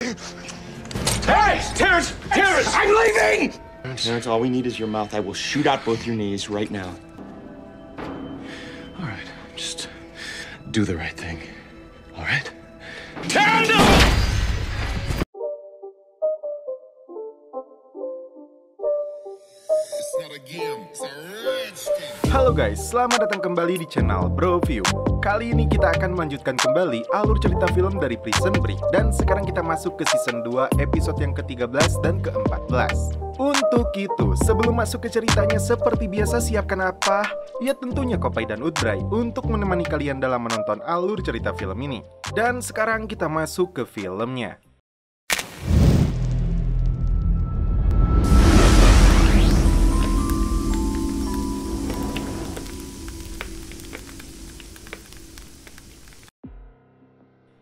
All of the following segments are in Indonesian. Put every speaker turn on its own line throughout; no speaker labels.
Hey! Terrence! Terrence!
I'm leaving!
Terrence, all we need is your mouth. I will shoot out both your knees right now.
All right, just do the right thing. All right?
Tandem!
Halo guys, selamat datang kembali di channel Broview. Kali ini kita akan melanjutkan kembali alur cerita film dari Prison Break. Dan sekarang kita masuk ke season 2 episode yang ke-13 dan ke-14. Untuk itu, sebelum masuk ke ceritanya seperti biasa siapkan apa? Ya tentunya Kopai dan Udbray untuk menemani kalian dalam menonton alur cerita film ini. Dan sekarang kita masuk ke filmnya.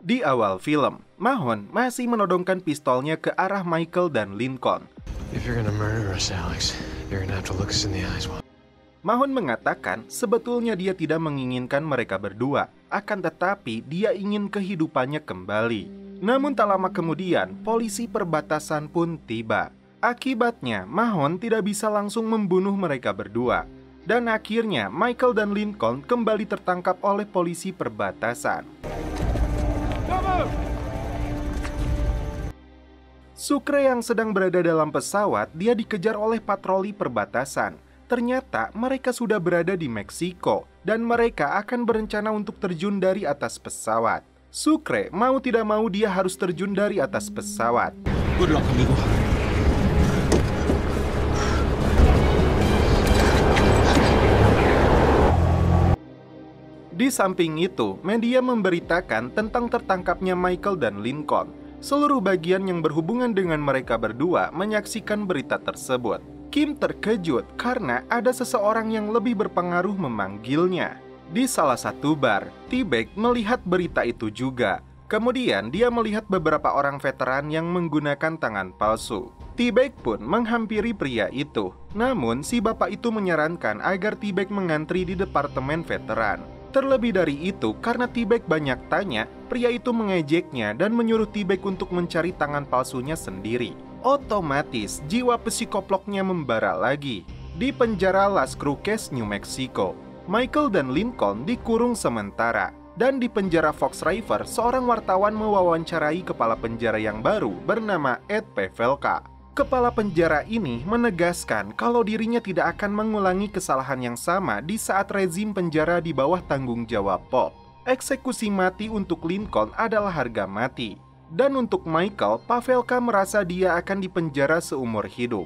Di awal film, Mahon masih menodongkan pistolnya ke arah Michael dan Lincoln.
If you're gonna murder us, Alex, you're gonna have to look us in the eyes.
Mahon mengatakan sebetulnya dia tidak menginginkan mereka berdua, akan tetapi dia ingin kehidupannya kembali. Namun tak lama kemudian, polisi perbatasan pun tiba. Akibatnya, Mahon tidak bisa langsung membunuh mereka berdua. Dan akhirnya, Michael dan Lincoln kembali tertangkap oleh polisi perbatasan. Sucre yang sedang berada dalam pesawat, dia dikejar oleh patroli perbatasan. Ternyata mereka sudah berada di Meksiko dan mereka akan berencana untuk terjun dari atas pesawat. Sucre mau tidak mau dia harus terjun dari atas pesawat.
Good luck, amigo.
Di samping itu, media memberitakan tentang tertangkapnya Michael dan Lincoln. Seluruh bagian yang berhubungan dengan mereka berdua menyaksikan berita tersebut. Kim terkejut karena ada seseorang yang lebih berpengaruh memanggilnya. Di salah satu bar, T-Bag melihat berita itu juga. Kemudian dia melihat beberapa orang veteran yang menggunakan tangan palsu. T-Bag pun menghampiri pria itu. Namun si bapak itu menyarankan agar T-Bag mengantri di departemen veteran. Terlebih dari itu, karena T-Bag banyak tanya, pria itu mengejeknya dan menyuruh T-Bag untuk mencari tangan palsunya sendiri. Otomatis, jiwa psikoploknya membara lagi. Di penjara Las Cruces, New Mexico, Michael dan Lincoln dikurung sementara. Dan di penjara Fox River, seorang wartawan mewawancarai kepala penjara yang baru bernama Ed Pavelka. Kepala penjara ini menegaskan kalau dirinya tidak akan mengulangi kesalahan yang sama di saat rezim penjara di bawah tanggung jawab Pop. Eksekusi mati untuk Lincoln adalah harga mati. Dan untuk Michael, Pavelka merasa dia akan dipenjara seumur hidup.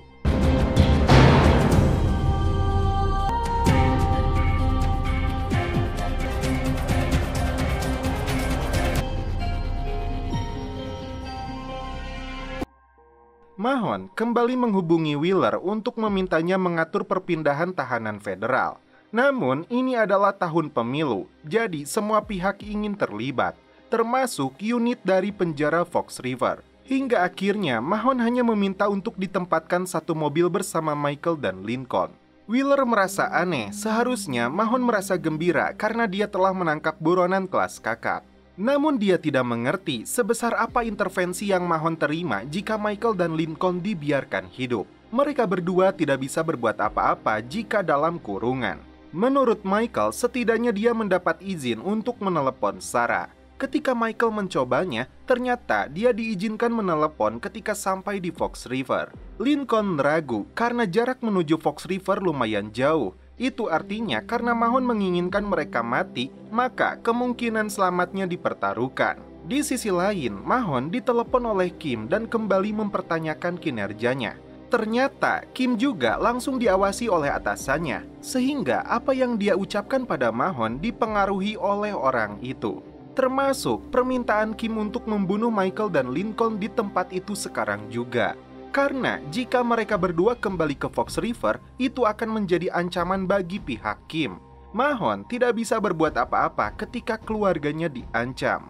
Mahon kembali menghubungi Wheeler untuk memintanya mengatur perpindahan tahanan federal. Namun, ini adalah tahun pemilu, jadi semua pihak ingin terlibat, termasuk unit dari penjara Fox River. Hingga akhirnya, Mahon hanya meminta untuk ditempatkan satu mobil bersama Michael dan Lincoln. Wheeler merasa aneh, seharusnya Mahon merasa gembira karena dia telah menangkap buronan kelas kakap. Namun dia tidak mengerti sebesar apa intervensi yang Mahon terima jika Michael dan Lincoln dibiarkan hidup. Mereka berdua tidak bisa berbuat apa-apa jika dalam kurungan. Menurut Michael, setidaknya dia mendapat izin untuk menelepon Sarah. Ketika Michael mencobanya, ternyata dia diizinkan menelepon ketika sampai di Fox River. Lincoln ragu karena jarak menuju Fox River lumayan jauh. Itu artinya karena Mahon menginginkan mereka mati, maka kemungkinan selamatnya dipertaruhkan. Di sisi lain, Mahon ditelepon oleh Kim dan kembali mempertanyakan kinerjanya. Ternyata Kim juga langsung diawasi oleh atasannya, sehingga apa yang dia ucapkan pada Mahon dipengaruhi oleh orang itu. Termasuk permintaan Kim untuk membunuh Michael dan Lincoln di tempat itu sekarang juga. Karena jika mereka berdua kembali ke Fox River, itu akan menjadi ancaman bagi pihak Kim. Mahon tidak bisa berbuat apa-apa ketika keluarganya diancam.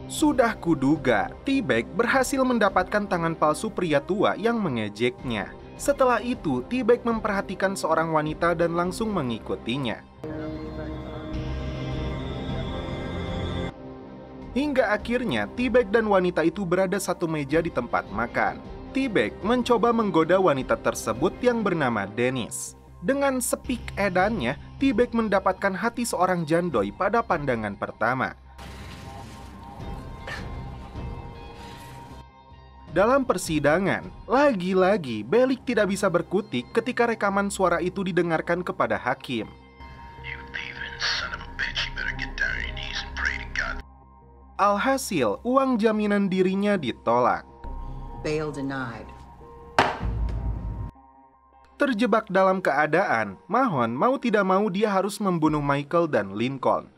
Sudah kuduga, T-Bag berhasil mendapatkan tangan palsu pria tua yang mengejeknya. Setelah itu, T-Bag memperhatikan seorang wanita dan langsung mengikutinya. Hingga akhirnya T-Bag dan wanita itu berada satu meja di tempat makan. T-Bag mencoba menggoda wanita tersebut yang bernama Dennis. Dengan sepik edannya, T-Bag mendapatkan hati seorang jandoi pada pandangan pertama. Dalam persidangan, lagi-lagi Bellick tidak bisa berkutik ketika rekaman suara itu didengarkan kepada hakim. Alhasil, uang jaminan dirinya ditolak.
Bail denied.
Terjebak dalam keadaan, Mahon mau tidak mau dia harus membunuh Michael dan Lincoln.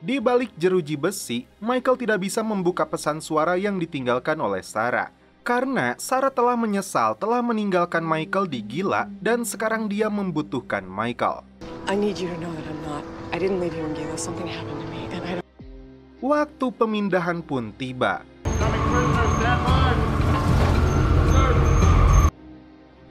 Di balik jeruji besi, Michael tidak bisa membuka pesan suara yang ditinggalkan oleh Sarah. Karena Sarah telah menyesal telah meninggalkan Michael di Gila dan sekarang dia membutuhkan Michael.
I need you to know that I didn't leave you in Gila. Something happened to me and I don't...
Waktu pemindahan pun tiba.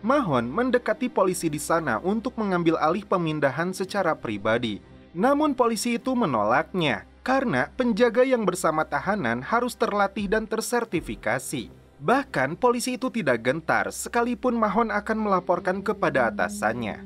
Mahon mendekati polisi di sana untuk mengambil alih pemindahan secara pribadi. Namun polisi itu menolaknya karena penjaga yang bersama tahanan harus terlatih dan tersertifikasi. Bahkan polisi itu tidak gentar sekalipun Mahon akan melaporkan kepada atasannya.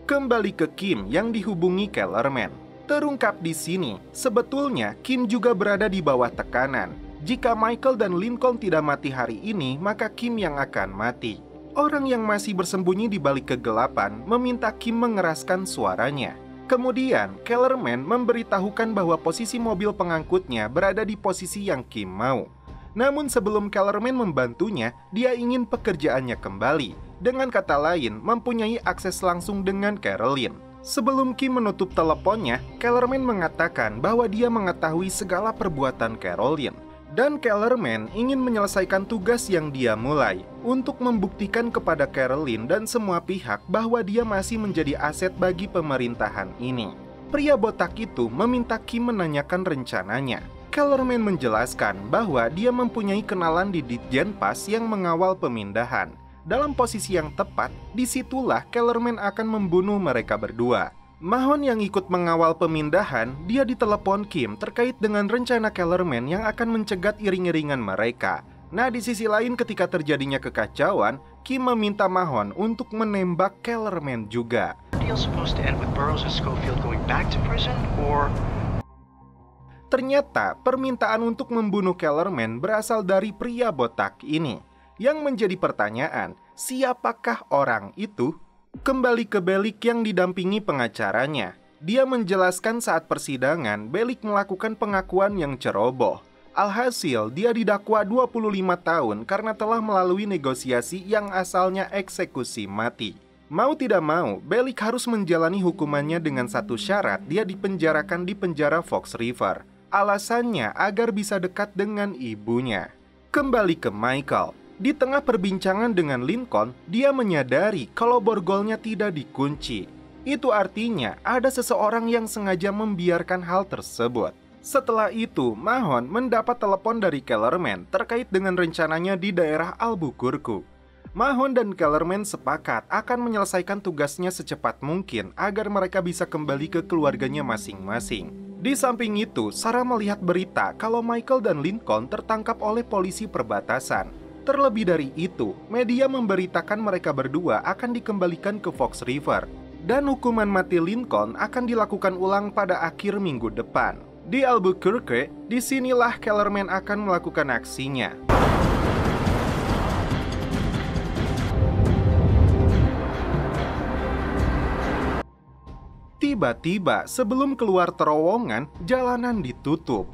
Kembali ke Kim yang dihubungi Kellerman. Terungkap di sini, sebetulnya Kim juga berada di bawah tekanan. Jika Michael dan Lincoln tidak mati hari ini, maka Kim yang akan mati. Orang yang masih bersembunyi di balik kegelapan meminta Kim mengeraskan suaranya. Kemudian, Kellerman memberitahukan bahwa posisi mobil pengangkutnya berada di posisi yang Kim mau. Namun sebelum Kellerman membantunya, dia ingin pekerjaannya kembali. Dengan kata lain, mempunyai akses langsung dengan Caroline. Sebelum Kim menutup teleponnya, Kellerman mengatakan bahwa dia mengetahui segala perbuatan Caroline. Dan Kellerman ingin menyelesaikan tugas yang dia mulai untuk membuktikan kepada Caroline dan semua pihak bahwa dia masih menjadi aset bagi pemerintahan ini. Pria botak itu meminta Kim menanyakan rencananya. Kellerman menjelaskan bahwa dia mempunyai kenalan di Ditjen Pas yang mengawal pemindahan. Dalam posisi yang tepat, disitulah Kellerman akan membunuh mereka berdua. Mahon yang ikut mengawal pemindahan, dia ditelepon Kim terkait dengan rencana Kellerman yang akan mencegat iring-iringan mereka. Nah, di sisi lain ketika terjadinya kekacauan, Kim meminta Mahon untuk menembak Kellerman juga. Ternyata permintaan untuk membunuh Kellerman berasal dari pria botak ini. Yang menjadi pertanyaan, siapakah orang itu? Kembali ke Bellick yang didampingi pengacaranya. Dia menjelaskan saat persidangan, Bellick melakukan pengakuan yang ceroboh. Alhasil, dia didakwa 25 tahun karena telah melalui negosiasi yang asalnya eksekusi mati. Mau tidak mau, Bellick harus menjalani hukumannya dengan satu syarat, dia dipenjarakan di penjara Fox River. Alasannya agar bisa dekat dengan ibunya. Kembali ke Michael. Di tengah perbincangan dengan Lincoln, dia menyadari kalau borgolnya tidak dikunci. Itu artinya ada seseorang yang sengaja membiarkan hal tersebut. Setelah itu, Mahon mendapat telepon dari Kellerman terkait dengan rencananya di daerah Albuquerque. Mahon dan Kellerman sepakat akan menyelesaikan tugasnya secepat mungkin agar mereka bisa kembali ke keluarganya masing-masing. Di samping itu, Sarah melihat berita kalau Michael dan Lincoln tertangkap oleh polisi perbatasan. Terlebih dari itu, media memberitakan mereka berdua akan dikembalikan ke Fox River. Dan hukuman mati Lincoln akan dilakukan ulang pada akhir minggu depan. Di Albuquerque, disinilah Kellerman akan melakukan aksinya. Tiba-tiba, sebelum keluar terowongan, jalanan ditutup.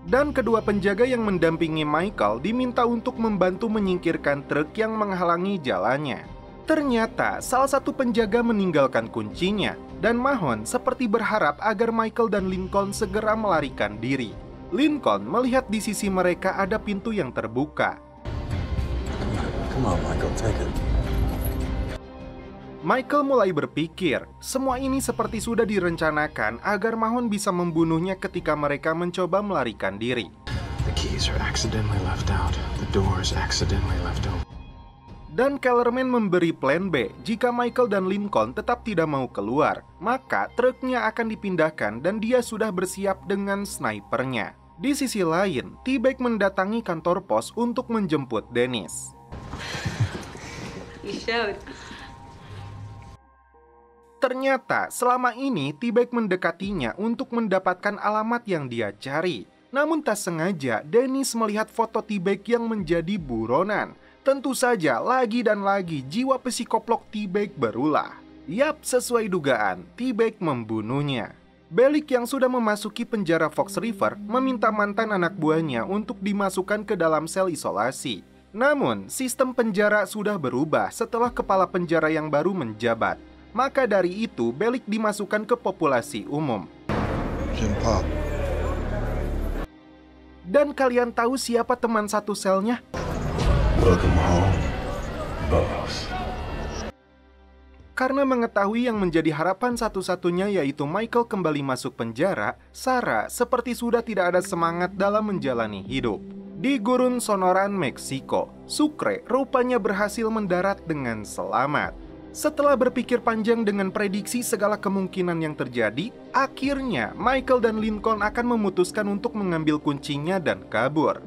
Dan kedua penjaga yang mendampingi Michael diminta untuk membantu menyingkirkan truk yang menghalangi jalannya. Ternyata salah satu penjaga meninggalkan kuncinya, dan Mahon seperti berharap agar Michael dan Lincoln segera melarikan diri. Lincoln melihat di sisi mereka ada pintu yang terbuka.
Come on, Michael, take it.
Michael mulai berpikir, semua ini seperti sudah direncanakan agar Mahon bisa membunuhnya ketika mereka mencoba melarikan diri.
The keys are accidentally left out. The doors accidentally left open.
Dan Kellerman memberi plan B, jika Michael dan Lincoln tetap tidak mau keluar, maka truknya akan dipindahkan dan dia sudah bersiap dengan snipernya. Di sisi lain, T-Bag mendatangi kantor pos untuk menjemput Dennis.
You showed.
Ternyata selama ini T-Bag mendekatinya untuk mendapatkan alamat yang dia cari. Namun tak sengaja Dennis melihat foto T-Bag yang menjadi buronan. Tentu saja lagi dan lagi jiwa psikoplok T-Bag berulah. Yap, sesuai dugaan, T-Bag membunuhnya. Bellick yang sudah memasuki penjara Fox River meminta mantan anak buahnya untuk dimasukkan ke dalam sel isolasi. Namun, sistem penjara sudah berubah setelah kepala penjara yang baru menjabat. Maka dari itu, Bellick dimasukkan ke populasi umum. Dan kalian tahu siapa teman satu selnya?
Welcome home, boss.
Karena mengetahui yang menjadi harapan satu-satunya yaitu Michael kembali masuk penjara, Sarah seperti sudah tidak ada semangat dalam menjalani hidup. Di gurun Sonoran, Meksiko, Sucre rupanya berhasil mendarat dengan selamat. Setelah berpikir panjang dengan prediksi segala kemungkinan yang terjadi, akhirnya Michael dan Lincoln akan memutuskan untuk mengambil kuncinya dan kabur.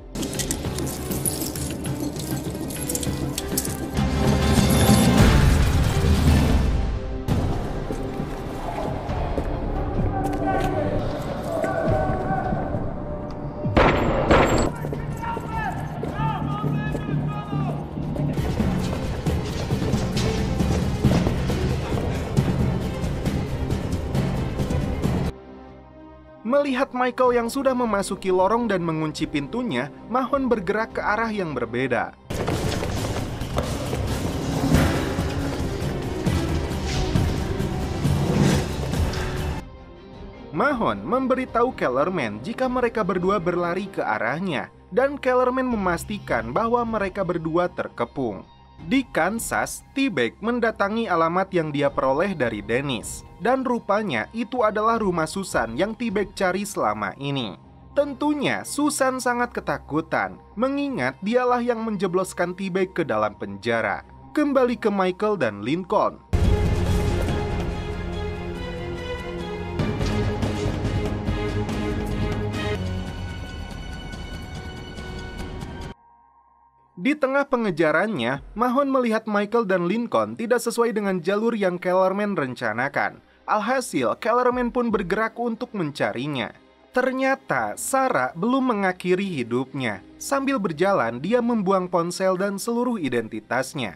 Melihat Michael yang sudah memasuki lorong dan mengunci pintunya, Mahon bergerak ke arah yang berbeda. Mahon memberitahu Kellerman jika mereka berdua berlari ke arahnya, dan Kellerman memastikan bahwa mereka berdua terkepung. Di Kansas, T-Bag mendatangi alamat yang dia peroleh dari Dennis. Dan rupanya itu adalah rumah Susan yang T-Bag cari selama ini. Tentunya Susan sangat ketakutan, mengingat dialah yang menjebloskan T-Bag ke dalam penjara. Kembali ke Michael dan Lincoln. Di tengah pengejarannya, Mahon melihat Michael dan Lincoln tidak sesuai dengan jalur yang Kellerman rencanakan. Alhasil, Kellerman pun bergerak untuk mencarinya. Ternyata, Sarah belum mengakhiri hidupnya. Sambil berjalan, dia membuang ponsel dan seluruh identitasnya.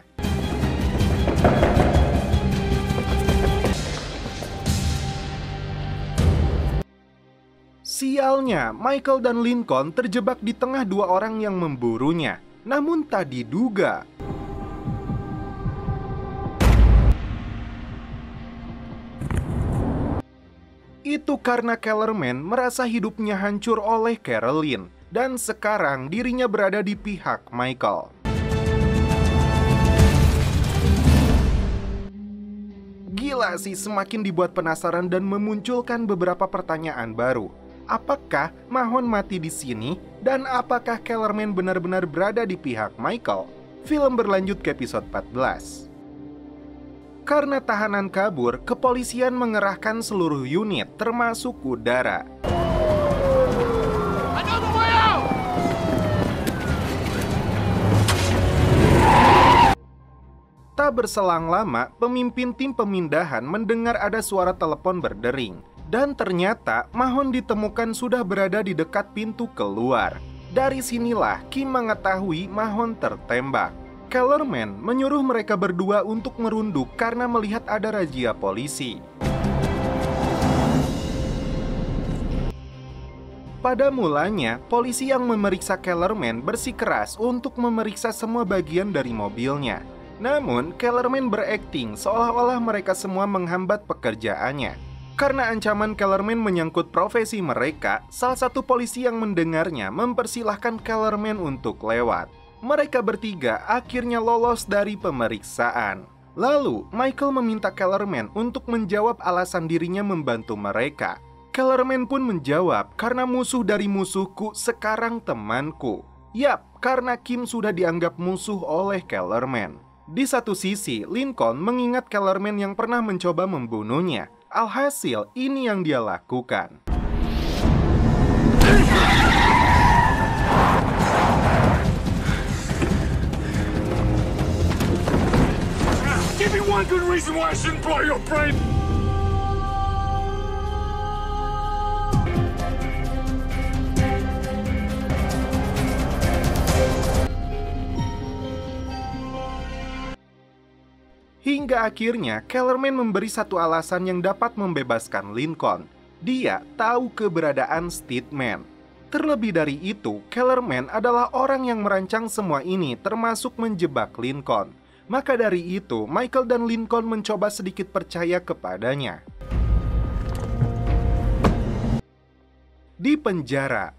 Sialnya, Michael dan Lincoln terjebak di tengah dua orang yang memburunya. Namun tak diduga, itu karena Kellerman merasa hidupnya hancur oleh Carolyn, dan sekarang dirinya berada di pihak Michael. Gila sih, semakin dibuat penasaran dan memunculkan beberapa pertanyaan baru. Apakah Mahon mati di sini? Dan apakah Kellerman benar-benar berada di pihak Michael? Film berlanjut ke episode 14. Karena tahanan kabur, kepolisian mengerahkan seluruh unit, termasuk udara. Tak berselang lama, pemimpin tim pemindahan mendengar ada suara telepon berdering. Dan ternyata Mahon ditemukan sudah berada di dekat pintu keluar. Dari sinilah Kim mengetahui Mahon tertembak. Kellerman menyuruh mereka berdua untuk merunduk karena melihat ada razia polisi. Pada mulanya, polisi yang memeriksa Kellerman bersikeras untuk memeriksa semua bagian dari mobilnya. Namun, Kellerman berakting seolah-olah mereka semua menghambat pekerjaannya. Karena ancaman Kellerman menyangkut profesi mereka, salah satu polisi yang mendengarnya mempersilahkan Kellerman untuk lewat. Mereka bertiga akhirnya lolos dari pemeriksaan. Lalu, Michael meminta Kellerman untuk menjawab alasan dirinya membantu mereka. Kellerman pun menjawab, karena musuh dari musuhku sekarang temanku. Yap, karena Kim sudah dianggap musuh oleh Kellerman. Di satu sisi, Lincoln mengingat Kellerman yang pernah mencoba membunuhnya. Alhasil, ini yang dia lakukan.
Give me one good reason why I shouldn't blow your brain!
Hingga akhirnya, Kellerman memberi satu alasan yang dapat membebaskan Lincoln. Dia tahu keberadaan Steadman. Terlebih dari itu, Kellerman adalah orang yang merancang semua ini, termasuk menjebak Lincoln. Maka dari itu, Michael dan Lincoln mencoba sedikit percaya kepadanya. Di penjara,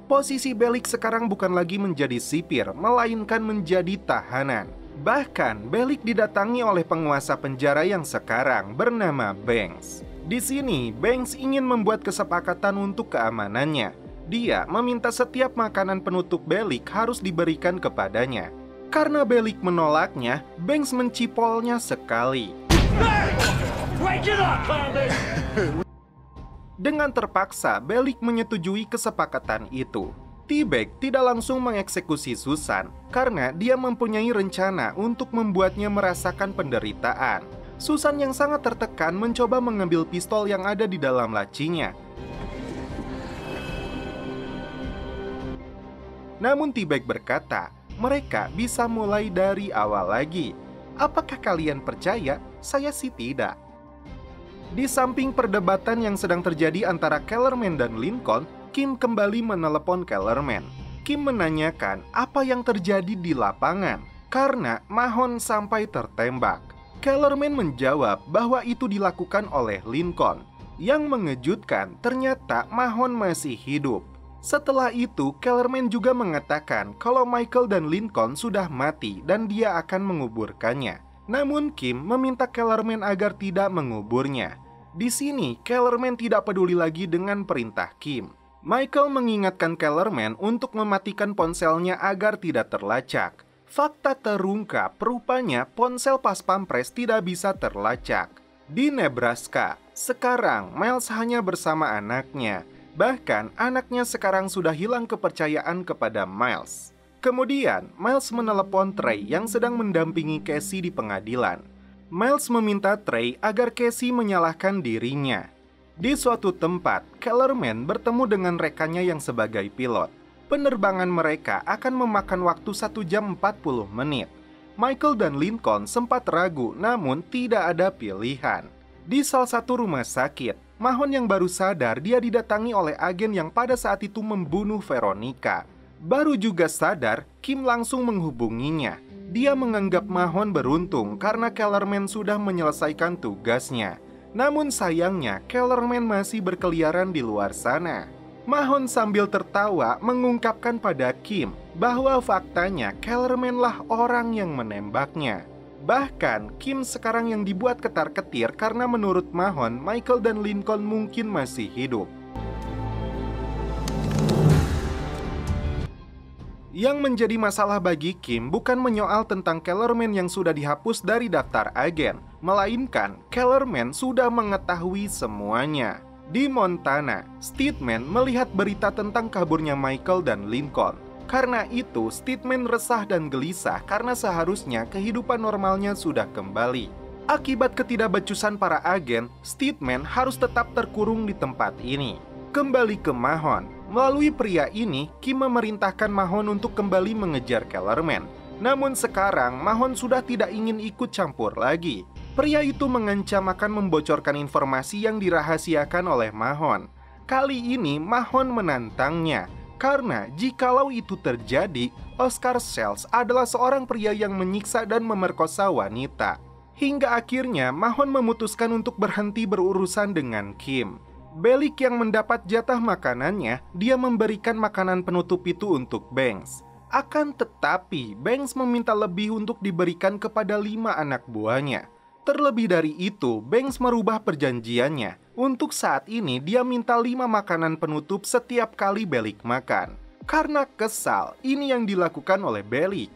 posisi Bellick sekarang bukan lagi menjadi sipir, melainkan menjadi tahanan. Bahkan, Bellick didatangi oleh penguasa penjara yang sekarang bernama Banks. Di sini, Banks ingin membuat kesepakatan untuk keamanannya. Dia meminta setiap makanan penutup Bellick harus diberikan kepadanya. Karena Bellick menolaknya, Banks mencipolnya sekali. Dengan terpaksa, Bellick menyetujui kesepakatan itu. T-Bag tidak langsung mengeksekusi Susan karena dia mempunyai rencana untuk membuatnya merasakan penderitaan. Susan yang sangat tertekan mencoba mengambil pistol yang ada di dalam lacinya. Namun T-Bag berkata, mereka bisa mulai dari awal lagi. Apakah kalian percaya? Saya sih tidak. Di samping perdebatan yang sedang terjadi antara Kellerman dan Lincoln, Kim kembali menelepon Kellerman. Kim menanyakan apa yang terjadi di lapangan karena Mahon sampai tertembak. Kellerman menjawab bahwa itu dilakukan oleh Lincoln. Yang mengejutkan, ternyata Mahon masih hidup. Setelah itu, Kellerman juga mengatakan kalau Michael dan Lincoln sudah mati dan dia akan menguburkannya. Namun Kim meminta Kellerman agar tidak menguburnya. Di sini, Kellerman tidak peduli lagi dengan perintah Kim. Michael mengingatkan Kellerman untuk mematikan ponselnya agar tidak terlacak. Fakta terungkap, rupanya ponsel pas pampres tidak bisa terlacak. Di Nebraska, sekarang Miles hanya bersama anaknya. Bahkan, anaknya sekarang sudah hilang kepercayaan kepada Miles. Kemudian, Miles menelepon Trey yang sedang mendampingi Casey di pengadilan. Miles meminta Trey agar Casey menyalahkan dirinya. Di suatu tempat, Kellerman bertemu dengan rekannya yang sebagai pilot. Penerbangan mereka akan memakan waktu 1 jam 40 menit. Michael dan Lincoln sempat ragu, namun tidak ada pilihan. Di salah satu rumah sakit, Mahon yang baru sadar dia didatangi oleh agen yang pada saat itu membunuh Veronica. Baru juga sadar, Kim langsung menghubunginya. Dia menganggap Mahon beruntung karena Kellerman sudah menyelesaikan tugasnya. Namun sayangnya, Kellerman masih berkeliaran di luar sana. Mahon sambil tertawa mengungkapkan pada Kim bahwa faktanya Kellerman lah orang yang menembaknya. Bahkan, Kim sekarang yang dibuat ketar-ketir karena menurut Mahon, Michael dan Lincoln mungkin masih hidup. Yang menjadi masalah bagi Kim bukan menyoal tentang Kellerman yang sudah dihapus dari daftar agen, melainkan Kellerman sudah mengetahui semuanya. Di Montana, Steadman melihat berita tentang kaburnya Michael dan Lincoln. Karena itu, Steadman resah dan gelisah karena seharusnya kehidupan normalnya sudah kembali. Akibat ketidakbecusan para agen, Steadman harus tetap terkurung di tempat ini. Kembali ke Mahon. Melalui pria ini, Kim memerintahkan Mahon untuk kembali mengejar Kellerman. Namun sekarang, Mahon sudah tidak ingin ikut campur lagi. Pria itu mengancam akan membocorkan informasi yang dirahasiakan oleh Mahon. Kali ini, Mahon menantangnya. Karena jikalau itu terjadi, Oscar Sells adalah seorang pria yang menyiksa dan memerkosa wanita. Hingga akhirnya Mahon memutuskan untuk berhenti berurusan dengan Kim. Bellick yang mendapat jatah makanannya, dia memberikan makanan penutup itu untuk Banks. Akan tetapi, Banks meminta lebih untuk diberikan kepada 5 anak buahnya. Terlebih dari itu, Banks merubah perjanjiannya. Untuk saat ini, dia minta 5 makanan penutup setiap kali Bellick makan. Karena kesal, ini yang dilakukan oleh Bellick.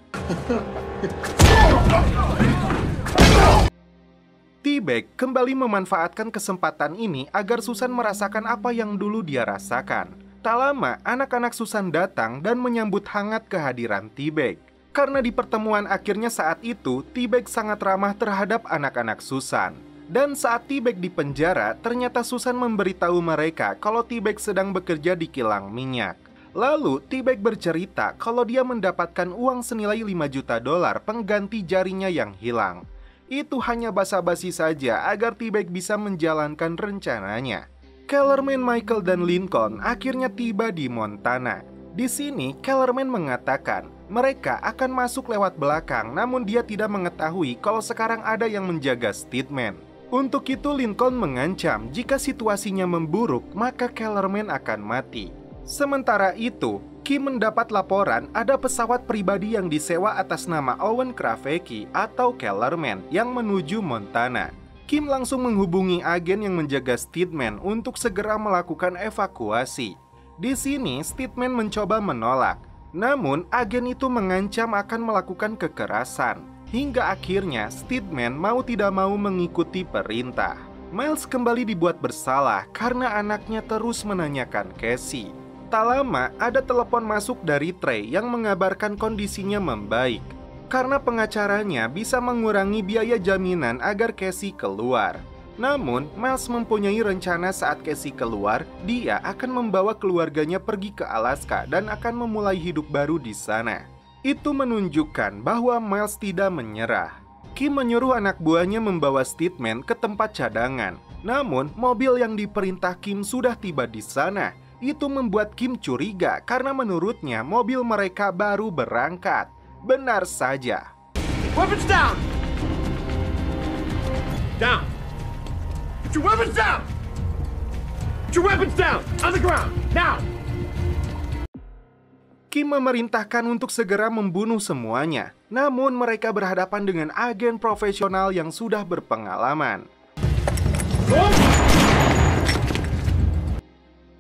T-Bag kembali memanfaatkan kesempatan ini agar Susan merasakan apa yang dulu dia rasakan. Tak lama, anak-anak Susan datang dan menyambut hangat kehadiran T-Bag. Karena di pertemuan akhirnya saat itu, T-Bag sangat ramah terhadap anak-anak Susan. Dan saat T-Bag di penjara, ternyata Susan memberitahu mereka kalau T-Bag sedang bekerja di kilang minyak. Lalu, T-Bag bercerita kalau dia mendapatkan uang senilai $5 juta pengganti jarinya yang hilang. Itu hanya basa-basi saja agar T-Bag bisa menjalankan rencananya. Kellerman, Michael, dan Lincoln akhirnya tiba di Montana. Di sini, Kellerman mengatakan mereka akan masuk lewat belakang, namun dia tidak mengetahui kalau sekarang ada yang menjaga Steadman. Untuk itu, Lincoln mengancam jika situasinya memburuk, maka Kellerman akan mati. Sementara itu, Kim mendapat laporan ada pesawat pribadi yang disewa atas nama Owen Kravecki atau Kellerman yang menuju Montana. Kim langsung menghubungi agen yang menjaga Steadman untuk segera melakukan evakuasi. Di sini, Steadman mencoba menolak. Namun, agen itu mengancam akan melakukan kekerasan. Hingga akhirnya, Steadman mau tidak mau mengikuti perintah. Miles kembali dibuat bersalah karena anaknya terus menanyakan Cassie. Tak lama, ada telepon masuk dari Trey yang mengabarkan kondisinya membaik. Karena pengacaranya bisa mengurangi biaya jaminan agar Cassie keluar. Namun, Miles mempunyai rencana saat Cassie keluar, dia akan membawa keluarganya pergi ke Alaska dan akan memulai hidup baru di sana. Itu menunjukkan bahwa Miles tidak menyerah. Kim menyuruh anak buahnya membawa Steadman ke tempat cadangan. Namun, mobil yang diperintah Kim sudah tiba di sana. Itu membuat Kim curiga karena menurutnya mobil mereka baru berangkat. Benar saja.
Weapons down! Down! Put your weapons down! Put your weapons down! On the ground! Now!
Kim memerintahkan untuk segera membunuh semuanya. Namun mereka berhadapan dengan agen profesional yang sudah berpengalaman.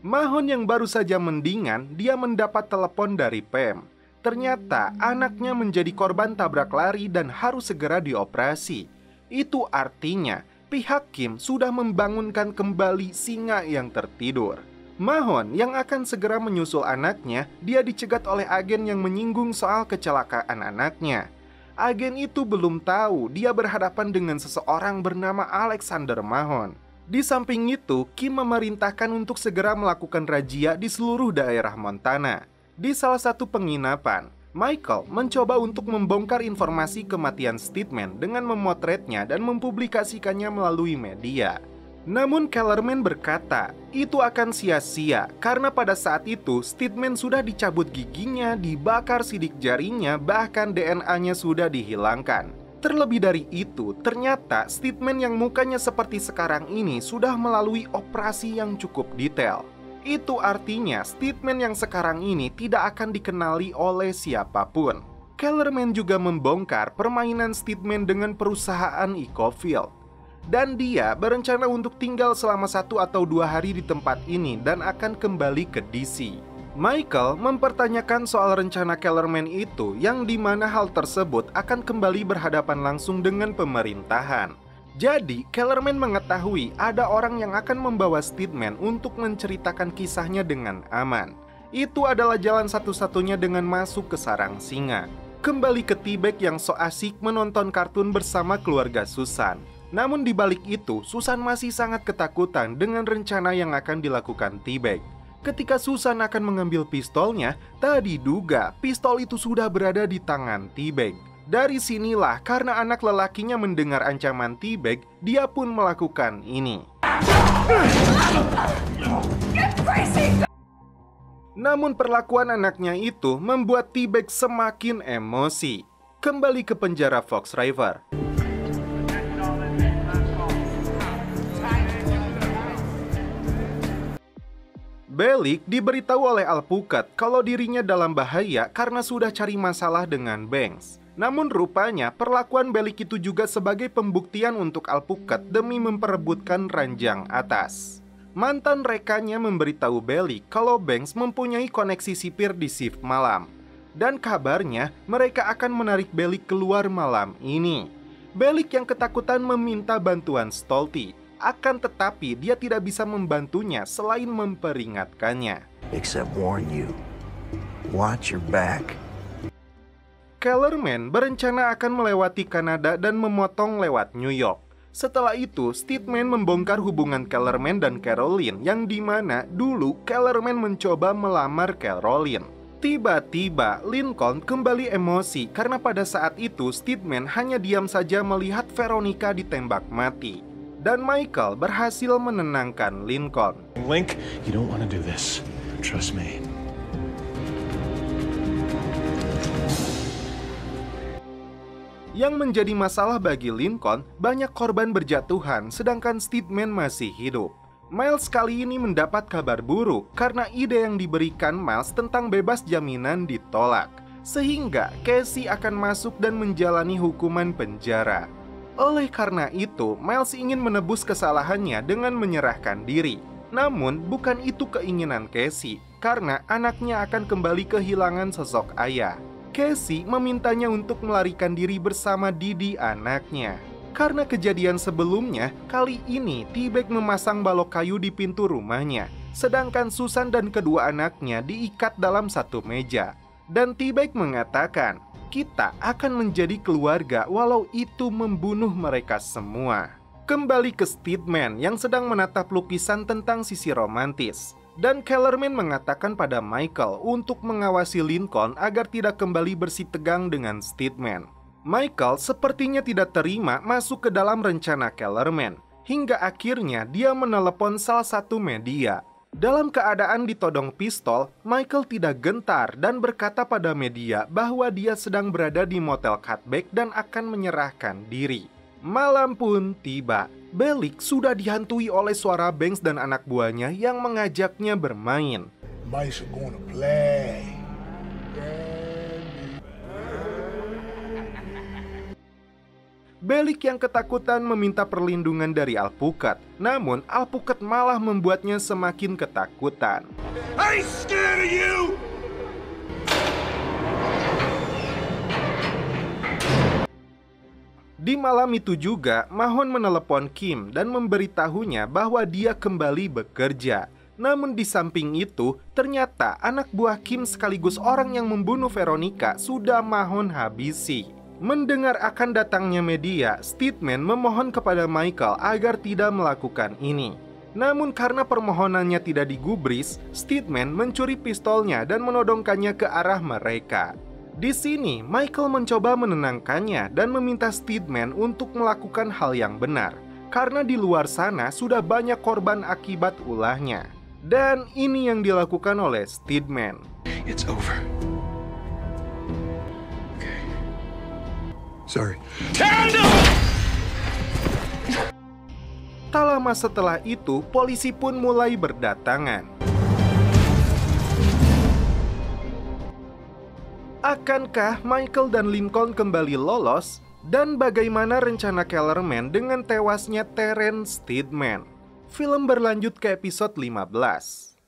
Mahon yang baru saja mendingan, dia mendapat telepon dari Pam. Ternyata anaknya menjadi korban tabrak lari dan harus segera dioperasi. Itu artinya pihak Kim sudah membangunkan kembali singa yang tertidur. Mahon yang akan segera menyusul anaknya, dia dicegat oleh agen yang menyinggung soal kecelakaan anaknya. Agen itu belum tahu dia berhadapan dengan seseorang bernama Alexander Mahon. Di samping itu, Kim memerintahkan untuk segera melakukan razia di seluruh daerah Montana. Di salah satu penginapan, Michael mencoba untuk membongkar informasi kematian Steadman dengan memotretnya dan mempublikasikannya melalui media. Namun Kellerman berkata, itu akan sia-sia karena pada saat itu Steadman sudah dicabut giginya, dibakar sidik jarinya, bahkan DNA-nya sudah dihilangkan. Terlebih dari itu, ternyata Steadman yang mukanya seperti sekarang ini sudah melalui operasi yang cukup detail. Itu artinya Steadman yang sekarang ini tidak akan dikenali oleh siapapun. Kellerman juga membongkar permainan Steadman dengan perusahaan Ecofield. Dan dia berencana untuk tinggal selama 1 atau 2 hari di tempat ini dan akan kembali ke DC. Michael mempertanyakan soal rencana Kellerman itu yang dimana hal tersebut akan kembali berhadapan langsung dengan pemerintahan. Jadi, Kellerman mengetahui ada orang yang akan membawa Steadman untuk menceritakan kisahnya dengan aman. Itu adalah jalan satu-satunya dengan masuk ke sarang singa. Kembali ke T-Bag yang so asik menonton kartun bersama keluarga Susan. Namun di balik itu, Susan masih sangat ketakutan dengan rencana yang akan dilakukan T-Bag. Ketika Susan akan mengambil pistolnya, tak diduga pistol itu sudah berada di tangan T-Bag. Dari sinilah karena anak lelakinya mendengar ancaman T-Bag, dia pun melakukan ini. Namun perlakuan anaknya itu membuat T-Bag semakin emosi. Kembali ke penjara Fox River. Bellick diberitahu oleh Alpukat kalau dirinya dalam bahaya karena sudah cari masalah dengan Banks. Namun rupanya perlakuan Bellick itu juga sebagai pembuktian untuk Alpukat demi memperebutkan ranjang atas. Mantan rekannya memberitahu Bellick kalau Banks mempunyai koneksi sipir di shift malam. Dan kabarnya mereka akan menarik Bellick keluar malam ini. Bellick yang ketakutan meminta bantuan Stolty. Akan tetapi dia tidak bisa membantunya selain memperingatkannya.
Except warn you, watch your back.
Kellerman berencana akan melewati Kanada dan memotong lewat New York. Setelah itu, Steadman membongkar hubungan Kellerman dan Caroline yang dimana dulu Kellerman mencoba melamar Caroline. Tiba-tiba Lincoln kembali emosi karena pada saat itu Steadman hanya diam saja melihat Veronica ditembak mati. Dan Michael berhasil menenangkan Lincoln.
Link, you don't want to do this. Trust me.
Yang menjadi masalah bagi Lincoln, banyak korban berjatuhan sedangkan Steadman masih hidup. Miles kali ini mendapat kabar buruk karena ide yang diberikan Miles tentang bebas jaminan ditolak. Sehingga Casey akan masuk dan menjalani hukuman penjara. Oleh karena itu, Miles ingin menebus kesalahannya dengan menyerahkan diri. Namun, bukan itu keinginan Casey, karena anaknya akan kembali kehilangan sosok ayah. Casey memintanya untuk melarikan diri bersama Didi anaknya. Karena kejadian sebelumnya, kali ini T-Bag memasang balok kayu di pintu rumahnya, sedangkan Susan dan kedua anaknya diikat dalam satu meja. Dan T-Bag mengatakan, kita akan menjadi keluarga walau itu membunuh mereka semua. Kembali ke Steadman yang sedang menatap lukisan tentang sisi romantis. Dan Kellerman mengatakan pada Michael untuk mengawasi Lincoln agar tidak kembali bersitegang dengan Steadman. Michael sepertinya tidak terima masuk ke dalam rencana Kellerman. Hingga akhirnya dia menelepon salah satu media. Dalam keadaan ditodong pistol, Michael tidak gentar dan berkata pada media bahwa dia sedang berada di motel Cutback dan akan menyerahkan diri. Malam pun tiba. Bellick sudah dihantui oleh suara Banks dan anak buahnya yang mengajaknya bermain.
Mice are gonna play.
Bellick yang ketakutan meminta perlindungan dari Alpukat. Namun Alpukat malah membuatnya semakin ketakutan.
I ain't scared of you!
Di malam itu juga, Mahon menelepon Kim dan memberitahunya bahwa dia kembali bekerja. Namun di samping itu, ternyata anak buah Kim sekaligus orang yang membunuh Veronica sudah Mahon habisi. Mendengar akan datangnya media, Steadman memohon kepada Michael agar tidak melakukan ini. Namun karena permohonannya tidak digubris, Steadman mencuri pistolnya dan menodongkannya ke arah mereka. Di sini, Michael mencoba menenangkannya dan meminta Steadman untuk melakukan hal yang benar. Karena di luar sana sudah banyak korban akibat ulahnya. Dan ini yang dilakukan oleh Steadman.
It's over.
Sorry.
Tak lama setelah itu, polisi pun mulai berdatangan. Akankah Michael dan Lincoln kembali lolos? Dan bagaimana rencana Kellerman dengan tewasnya Terence Steadman? Film berlanjut ke episode 15.